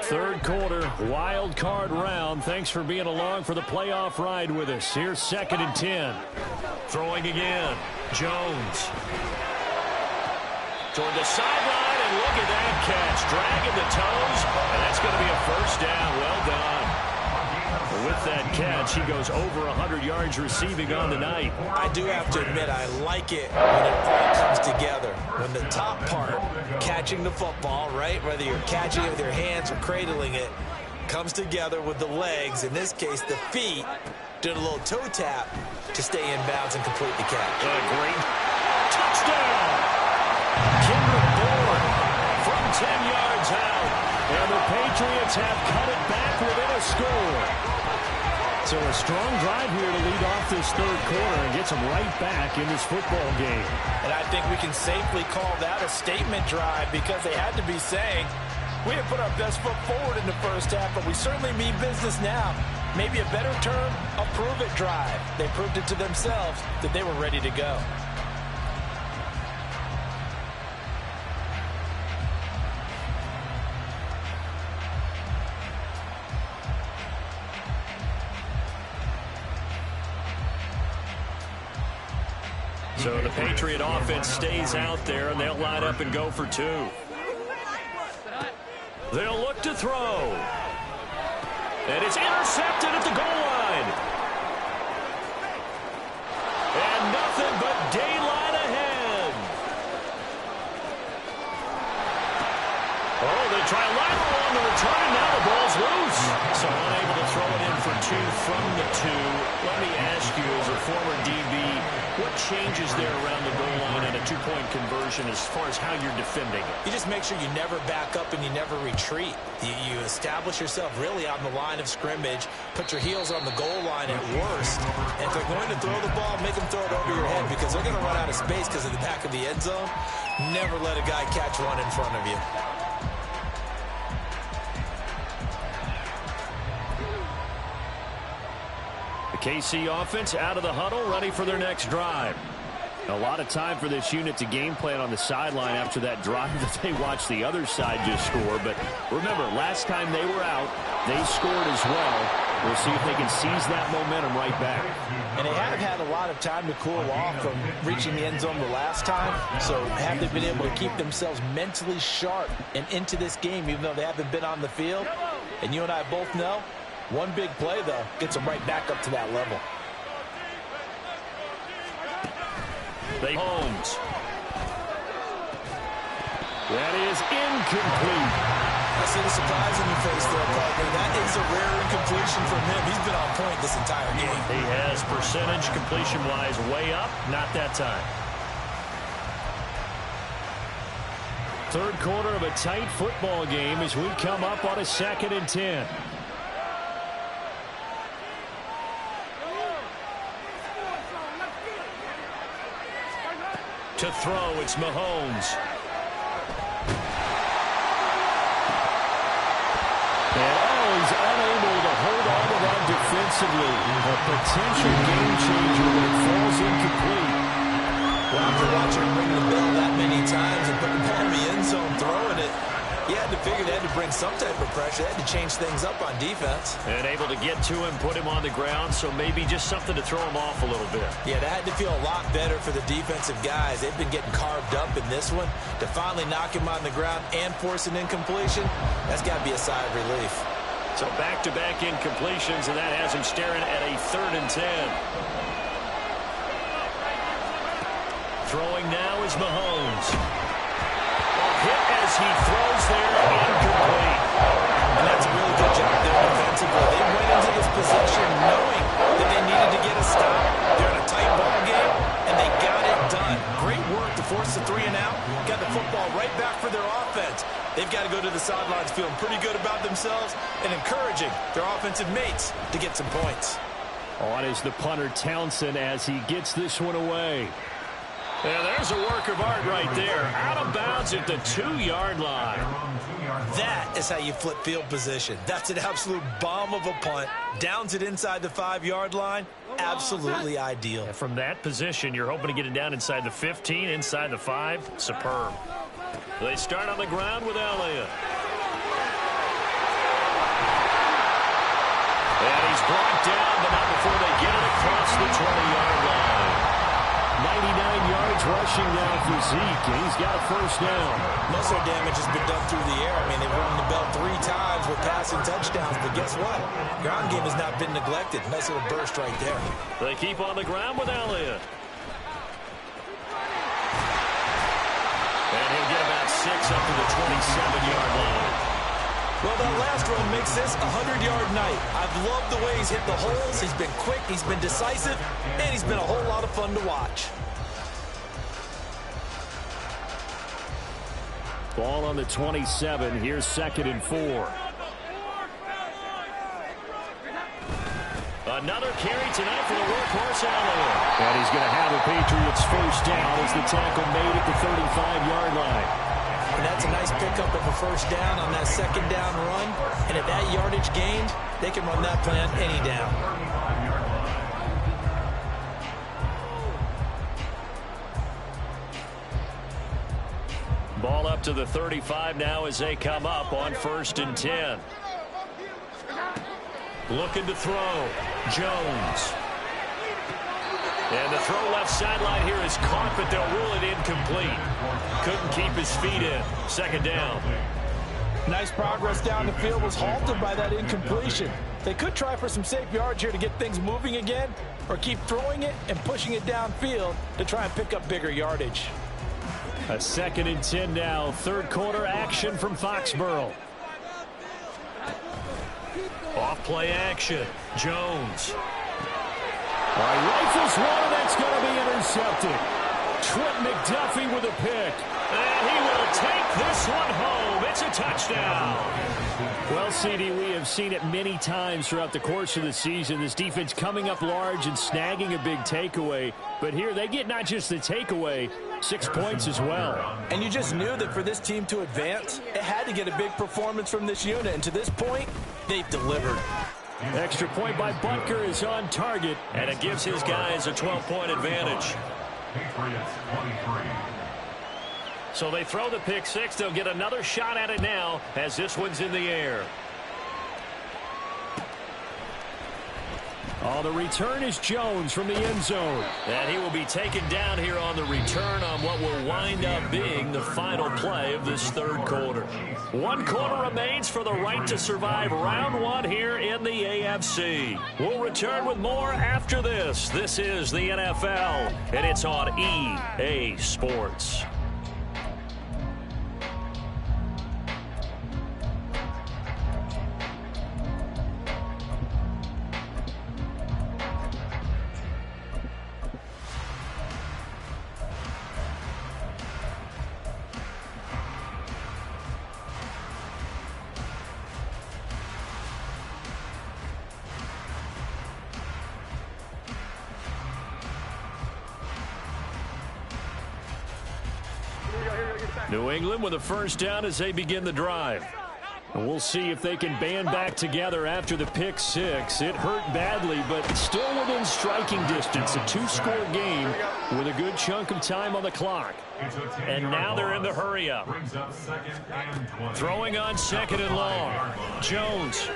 Third quarter, wild card round. Thanks for being along for the playoff ride with us. Here's 2nd and 10. Throwing again. Jones. Toward the sideline, and look at that catch. Dragging the toes, and that's going to be a first down. Well done. With that catch, he goes over 100 yards receiving on the night. I do have to admit, I like it when it all comes together. When the top part, catching the football, right, whether you're catching it with your hands or cradling it, comes together with the legs, in this case the feet, doing a little toe tap to stay in bounds and complete the catch. Great touchdown! Kendrick Bourne from 10 yards out, and the Patriots have cut it back within a score. So a strong drive here to lead off this third quarter and gets them right back in this football game. And I think we can safely call that a statement drive because they had to be saying, we have put our best foot forward in the first half, but we certainly mean business now. Maybe a better term, a prove-it drive. They proved it to themselves that they were ready to go. So the Patriot offense stays out there, and they'll line up and go for 2. They'll look to throw. And it's intercepted at the goal line. And nothing but daylight ahead. Oh, they try lateral on the return, and now the ball's loose. So unable to throw it in for 2 from the 2. Let me ask you, as a former DB, what changes there around the goal line in a 2-point conversion as far as how you're defending it? You just make sure you never back up and you never retreat. You establish yourself really on the line of scrimmage, put your heels on the goal line at worst, and if they're going to throw the ball, make them throw it over your head because they're going to run out of space because of the back of the end zone. Never let a guy catch one in front of you. KC offense out of the huddle, ready for their next drive. A lot of time for this unit to game plan on the sideline after that drive that they watched the other side just score. But remember, last time they were out, they scored as well. We'll see if they can seize that momentum right back. And they have had a lot of time to cool off from reaching the end zone the last time. So have they been able to keep themselves mentally sharp and into this game, even though they haven't been on the field? And you and I both know, one big play, though, gets them right back up to that level. Holmes. That is incomplete. I see the surprise in your face there, partner. That is a rare incompletion from him. He's been on point this entire game. He has percentage completion-wise way up. Not that time. Third quarter of a tight football game as we come up on a 2nd and 10. To throw, it's Mahomes. And he's unable to hold on to that defensively. A potential game changer when it falls incomplete. Well, after watching him ring the bell that many times and put the ball in the end zone throwing it, you had to figure they had to bring some type of pressure. They had to change things up on defense. And able to get to him, put him on the ground, so maybe just something to throw him off a little bit. Yeah, that had to feel a lot better for the defensive guys. They've been getting carved up in this one. To finally knock him on the ground and force an incompletion, that's got to be a sigh of relief. So back-to-back incompletions, and that has him staring at a 3rd and 10. Throwing now is Mahomes. Hit as he throws there, incomplete. And that's a really good job there defensively. They went into this possession knowing that they needed to get a stop. They're in a tight ball game, and they got it done. Great work to force the 3 and out. Got the football right back for their offense. They've got to go to the sidelines feeling pretty good about themselves and encouraging their offensive mates to get some points. On is the punter Townsend as he gets this one away. And there's a work of art right there. Out of bounds at the 2-yard line. That is how you flip field position. That's an absolute bomb of a punt. Downs it inside the 5-yard line. Absolutely ideal. And from that position, you're hoping to get it down inside the 15, inside the 5. Superb. They start on the ground with Elliott. And he's brought down, but not before they get it across the 20-yard line. 99 yards rushing now for Zeke, and he's got a 1st down. Most of their damage has been done through the air. I mean, they've rung the bell 3 times with passing touchdowns, but guess what? Ground game has not been neglected. Nice little burst right there. They keep on the ground with Elliott. And he'll get about 6 up to the 27-yard line. Well, that last run makes this a 100-yard night. I've loved the way he's hit the holes. He's been quick, he's been decisive, and he's been a whole lot of fun to watch. Ball on the 27. Here's 2nd and 4. Another carry tonight for the workhorse Elliott. And he's going to have the Patriots 1st down as the tackle made at the 35-yard line. And that's a nice pickup of a 1st down on that 2nd down run. And at that yardage gained, they can run that play on any down. Ball up to the 35 now as they come up on 1st and 10. Looking to throw. Jones. And the throw left sideline here is caught, but they'll rule it incomplete. Couldn't keep his feet in. 2nd down. Nice progress down the field was halted by that incompletion. They could try for some safe yards here to get things moving again, or keep throwing it and pushing it downfield to try and pick up bigger yardage. A 2nd and 10 now. 3rd quarter action from Foxborough. Off play action. Jones. Rifles one, that's going to be intercepted. Trent McDuffie with a pick. And he will take this one home. It's a touchdown. Well, CD, we have seen it many times throughout the course of the season. This defense coming up large and snagging a big takeaway. But here they get not just the takeaway, 6 points as well. And you just knew that for this team to advance, it had to get a big performance from this unit. And to this point, they've delivered. Extra point by Butker is on target, and it gives his guys a 12-point advantage. Patriots 23. So they throw the pick 6. They'll get another shot at it now as this one's in the air. Oh, the return is Jones from the end zone. And he will be taken down here on the return on what will wind up being the final play of this 3rd quarter. 1 quarter remains for the right to survive round 1 here in the AFC. We'll return with more after this. This is the NFL, and it's on EA Sports. New England with a first down as they begin the drive. And we'll see if they can band back together after the pick six. It hurt badly, but still within striking distance. A two-score game with a good chunk of time on the clock. And now they're in the hurry-up. Throwing on second and long. Jones.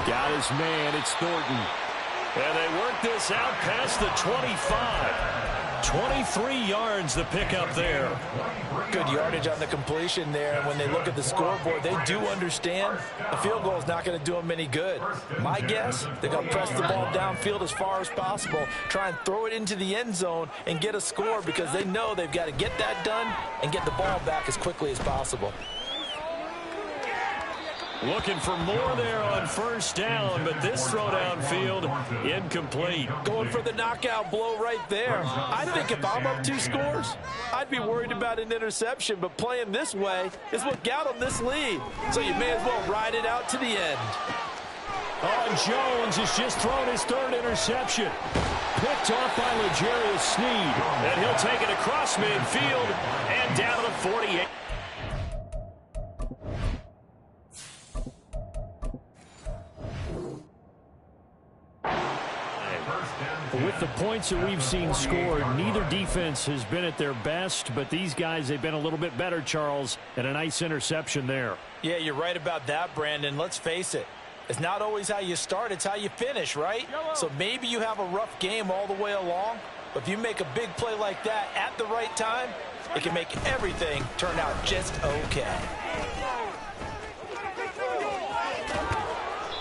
Got his man. It's Thornton. And they work this out past the 25. 23 yards the pickup there. Good yardage on the completion there. And when they look at the scoreboard, they do understand a field goal is not going to do them any good. My guess, they're going to press the ball downfield as far as possible, try and throw it into the end zone and get a score because they know they've got to get that done and get the ball back as quickly as possible. Looking for more there on first down, but this throw downfield incomplete. Going for the knockout blow right there. I think if I'm up 2 scores, I'd be worried about an interception, but playing this way is what got them this lead. So you may as well ride it out to the end. Jones has just thrown his 3rd interception. Picked off by L'Jarius Sneed. And he'll take it across midfield and down to the 48. With the points that we've seen scored, neither defense has been at their best, but these guys, they've been a little bit better, Charles, and a nice interception there. Yeah, you're right about that, Brandon. Let's face it. It's not always how you start, it's how you finish, right? So maybe you have a rough game all the way along, but if you make a big play like that at the right time, it can make everything turn out just okay.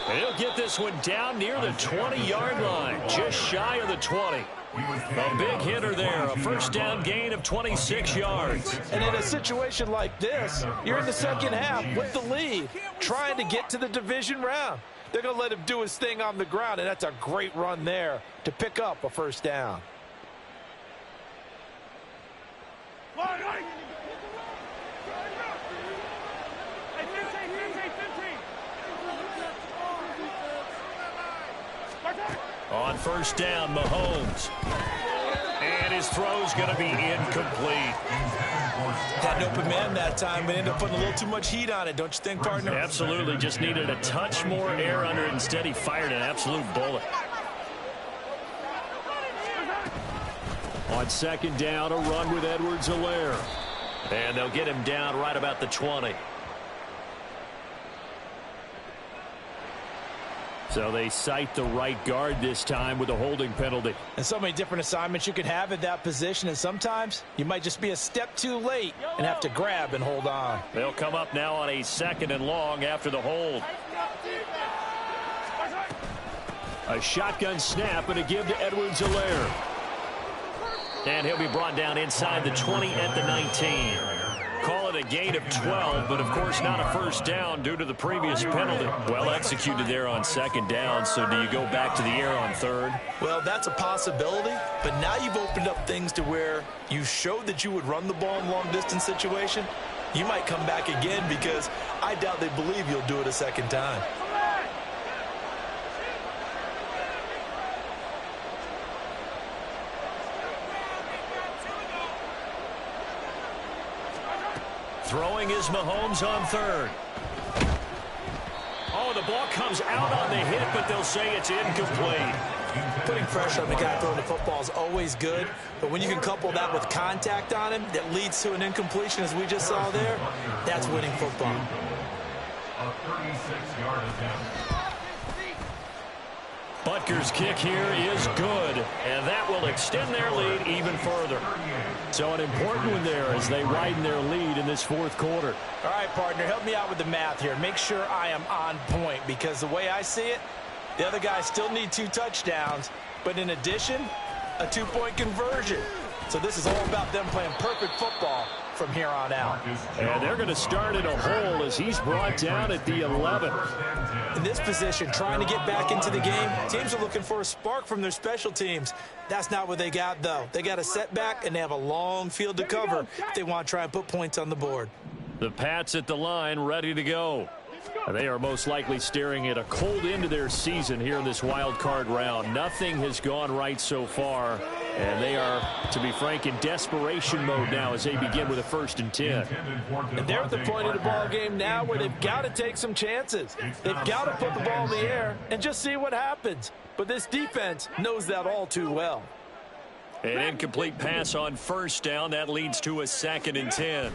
And he'll get this one down near the 20-yard line, just shy of the 20. A big hitter there, a first down gain of 26 yards. And in a situation like this, you're in the second half with the lead, trying to get to the division round. They're going to let him do his thing on the ground, and that's a great run there to pick up a first down. On first down, Mahomes. And his throw's going to be incomplete. Had an open man that time, but ended up putting a little too much heat on it, don't you think, partner? Absolutely. Just needed a touch more air under it. Instead, he fired an absolute bullet. On second down, a run with Edwards-Helaire. And they'll get him down right about the 20. So they cite the right guard this time with a holding penalty. And so many different assignments you could have at that position, and sometimes you might just be a step too late and have to grab and hold on. They'll come up now on a 2nd and long after the hold. A shotgun snap and a give to Edwards-Helaire. And he'll be brought down inside the 20 at the 19. Call it a gain of 12, but of course not a first down due to the previous penalty. Well executed there on second down, so do you go back to the air on 3rd? Well, that's a possibility, but now you've opened up things to where you showed that you would run the ball in long-distance situation. You might come back again because I doubt they believe you'll do it a second time. Throwing is Mahomes on 3rd. Oh, the ball comes out on the hit, but they'll say it's incomplete. Putting pressure on the guy throwing the football is always good, but when you can couple that with contact on him that leads to an incompletion, as we just saw there, that's winning football. A 36-yard attempt. Butker's kick here is good, and that will extend their lead even further. So an important one there as they widen their lead in this 4th quarter. All right, partner, help me out with the math here. Make sure I am on point, because the way I see it, the other guys still need 2 touchdowns, but in addition, a 2-point conversion. So this is all about them playing perfect football from here on out. And they're going to start in a hole as he's brought down at the 11. In this position, trying to get back into the game, teams are looking for a spark from their special teams. That's not what they got, though. They got a setback, and they have a long field to cover if they want to try and put points on the board. The Pats at the line, ready to go. They are most likely staring at a cold end to their season here in this wild card round. Nothing has gone right so far, And they are, to be frank, in desperation mode now as they begin with a 1st and 10. And they're at the point of the ball game now where they've got to take some chances. They've got to put the ball in the air and just see what happens. But this defense knows that all too well. An incomplete pass on 1st down. That leads to a 2nd and 10.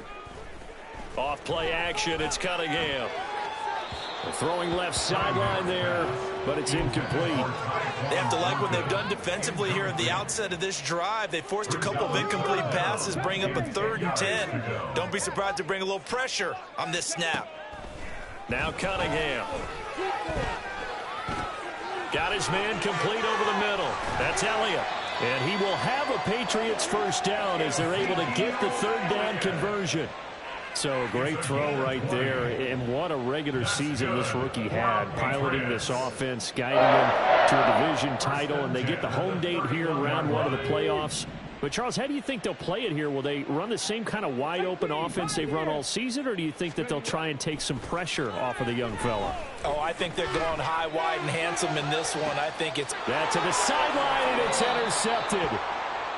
Off play action, it's Cunningham. Throwing left sideline there, but it's incomplete. They have to like what they've done defensively here at the outset of this drive. They forced a couple of incomplete passes, bring up a 3rd and 10. Don't be surprised to bring a little pressure on this snap. Now Cunningham. Got his man complete over the middle. That's Elliott. And he will have a Patriots 1st down as they're able to get the 3rd down conversion. So a great throw right there, and what a regular season this rookie had, piloting this offense, guiding them to a division title, and they get the home date here in round 1 of the playoffs. But, Charles, how do you think they'll play it here? Will they run the same kind of wide-open offense they've run all season, or do you think that they'll try and take some pressure off of the young fella? Oh, I think they're going high, wide, and handsome in this one. I think it's... That to the sideline, and it's intercepted.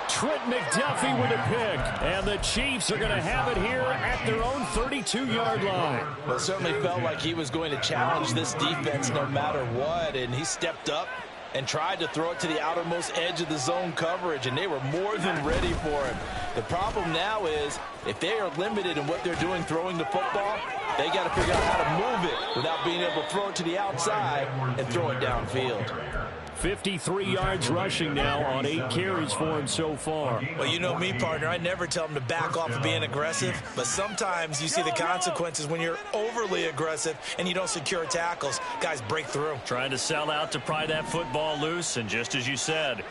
Trent McDuffie with a pick, and the Chiefs are going to have it here at their own 32-yard line. Well, it certainly felt like he was going to challenge this defense no matter what, and he stepped up and tried to throw it to the outermost edge of the zone coverage, and they were more than ready for him. The problem now is if they are limited in what they're doing throwing the football, they got to figure out how to move it without being able to throw it to the outside and throw it downfield. 53 yards rushing now on 8 carries for him so far. Well, you know me, partner. I never tell him to back off of being aggressive, but sometimes you see the consequences when you're overly aggressive and you don't secure tackles. Guys break through. Trying to sell out to pry that football loose, and just as you said,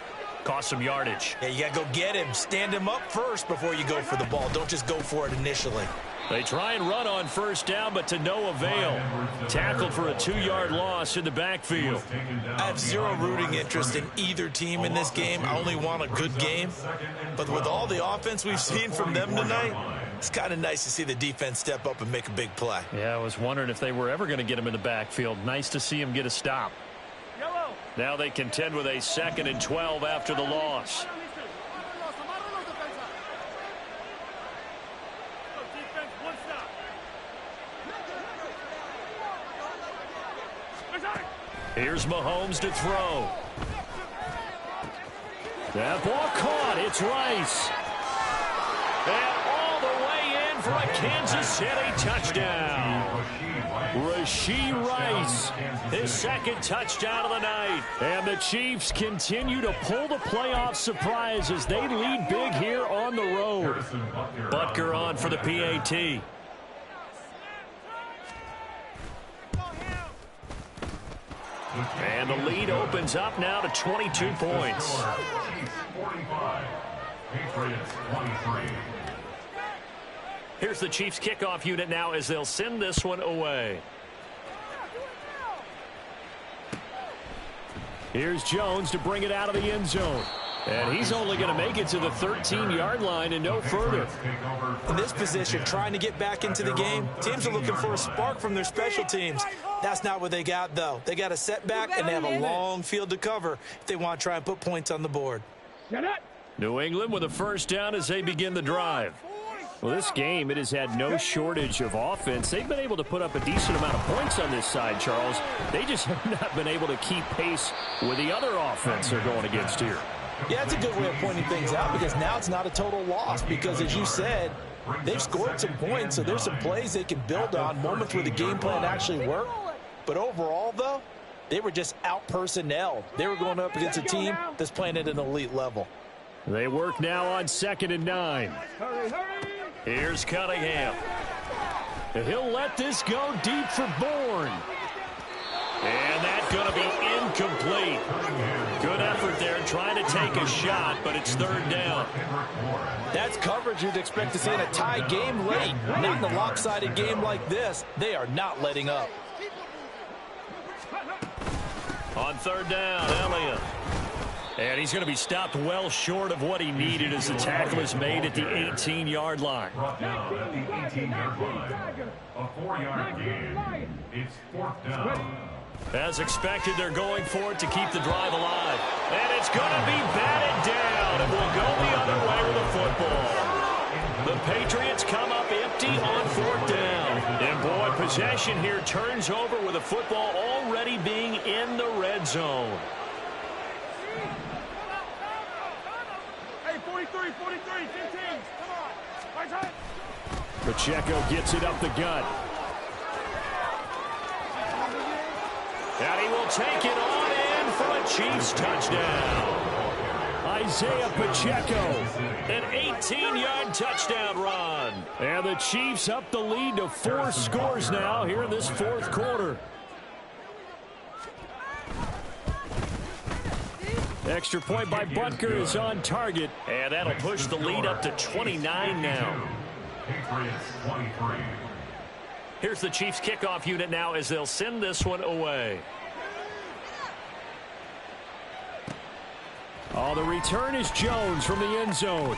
cost some yardage. Yeah, you got to go get him. Stand him up first before you go for the ball. Don't just go for it initially. They try and run on 1st down, but to no avail. Tackled for a 2-yard loss in the backfield. I have zero rooting interest in either team in this game. I only want a good game. But with all the offense we've seen from them tonight, it's kind of nice to see the defense step up and make a big play. Yeah, I was wondering if they were ever going to get him in the backfield. Nice to see him get a stop. Now they contend with a 2nd and 12 after the loss. Here's Mahomes to throw. That ball caught. It's Rice. And all the way in for a Kansas City touchdown. Rashee Rice, his 2nd touchdown of the night. And the Chiefs continue to pull the playoff surprise as they lead big here on the road. Butker on for the PAT. And the lead opens up now to 22 points. Here's the Chiefs kickoff unit now as they'll send this one away. Here's Jones to bring it out of the end zone. And he's only going to make it to the 13-yard line and no further. In this position, trying to get back into the game, teams are looking for a spark from their special teams. That's not what they got, though. They got a setback, and they have a long field to cover if they want to try and put points on the board. New England with a 1st down as they begin the drive. Well, this game, it has had no shortage of offense. They've been able to put up a decent amount of points on this side, Charles. They just have not been able to keep pace with the other offense they're going against here. Yeah, it's a good way of pointing things out because now it's not a total loss because, as you said, they've scored some points, so there's some plays they can build on, moments where the game plan actually worked. But overall, though, they were just out-personnelled. They were going up against a team that's playing at an elite level. They work now on 2nd and 9. Here's Cunningham. He'll let this go deep for Bourne. And that's going to be incomplete. Good effort there trying to take a shot, but it's 3rd down. That's coverage you'd expect to see in a tie game late. Not in a lopsided game like this. They are not letting up. On 3rd down, Elliott. And he's going to be stopped well short of what he needed as the tackle is made at the 18-yard line. Brought down at the 18-yard line. A 4-yard gain. It's 4th down. As expected, they're going for it to keep the drive alive. And it's going to be batted down, and will go the other way with the football. The Patriots come up empty on 4th down. And, boy, possession here turns over with the football already being in the red zone. Hey, 43, 43, 15. Come on. Right side. Pacheco gets it up the gut. And he will take it on in for a Chiefs touchdown. Isaiah Pacheco, an 18-yard touchdown run. And the Chiefs up the lead to 4 scores now here in this 4th quarter. Extra point by Butker is on target. And that'll push the lead up to 29 now. Patriots 23. Here's the Chiefs kickoff unit now as they'll send this one away. Oh, the return is Jones from the end zone.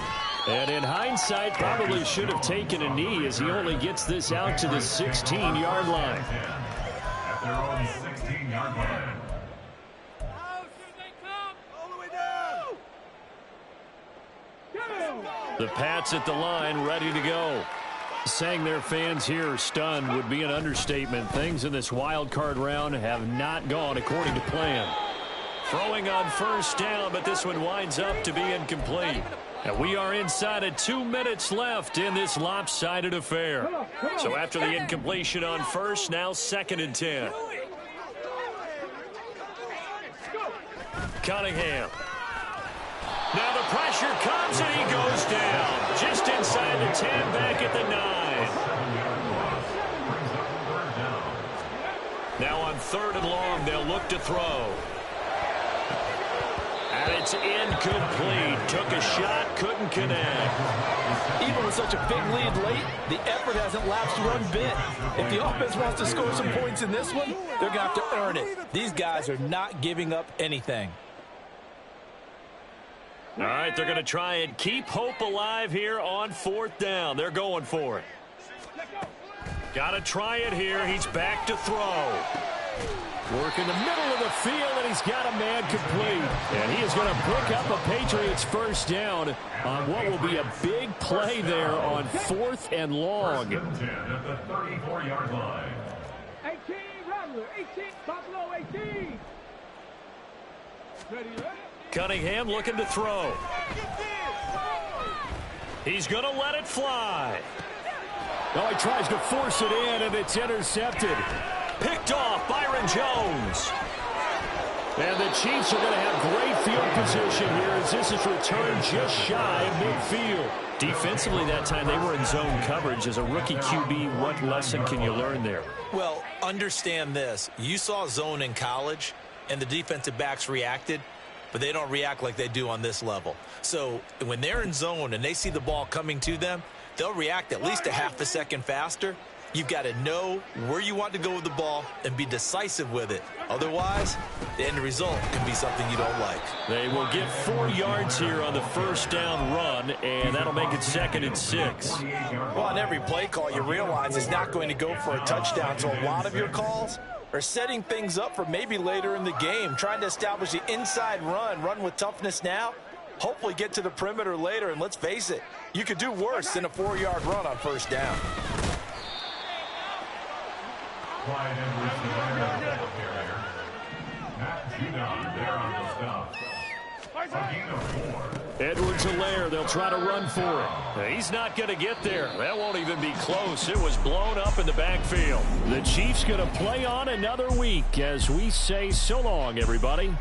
And in hindsight, probably should have taken a knee as he only gets this out to the 16-yard line. At their own 16-yard line. The Pats at the line, ready to go. Saying their fans here are stunned would be an understatement. Things in this wild card round have not gone according to plan. Throwing on 1st down, but this one winds up to be incomplete. And we are inside of 2 minutes left in this lopsided affair. So after the incompletion on 1st, now 2nd and 10. Cunningham. Now the pressure comes and he goes down. Just inside the 10, back at the 9. Now on 3rd and long, they'll look to throw. And it's incomplete. Took a shot, couldn't connect. Even with such a big lead late, the effort hasn't lapsed one bit. If the offense wants to score some points in this one, they're going to have to earn it. These guys are not giving up anything. All right, they're going to try and keep hope alive here on 4th down. They're going for it. Got to try it here. He's back to throw. Work in the middle of the field, and he's got a man complete. And he is going to pick up a Patriots 1st down on what will be a big play there on 4th and long. 1st and 10 at the 34-yard line. 18, Rattler, 18, Buffalo, 18. Ready, ready? Cunningham looking to throw. He's going to let it fly. Now he tries to force it in, and it's intercepted. Picked off Byron Jones. And the Chiefs are going to have great field position here as this is returned just shy of midfield. Defensively that time, they were in zone coverage. As a rookie QB, what lesson can you learn there? Well, understand this. You saw zone in college, and the defensive backs reacted, but they don't react like they do on this level. So when they're in zone and they see the ball coming to them, they'll react at least a half a second faster. You've got to know where you want to go with the ball and be decisive with it. Otherwise, the end result can be something you don't like. They will get 4 yards here on the 1st down run, and that'll make it 2nd and 6. Well, on every play call, you realize it's not going to go for a touchdown. So a lot of your calls are setting things up for maybe later in the game, trying to establish the inside run with toughness now, hopefully get to the perimeter later. And let's face it, you could do worse than a 4-yard run on 1st down. Quiet and reach the ball carrier. Matt Judon there on the stop. A gain of 4. Edwards-Helaire, they'll try to run for it. He's not going to get there. That won't even be close. It was blown up in the backfield. The Chiefs going to play on another week as we say so long, everybody.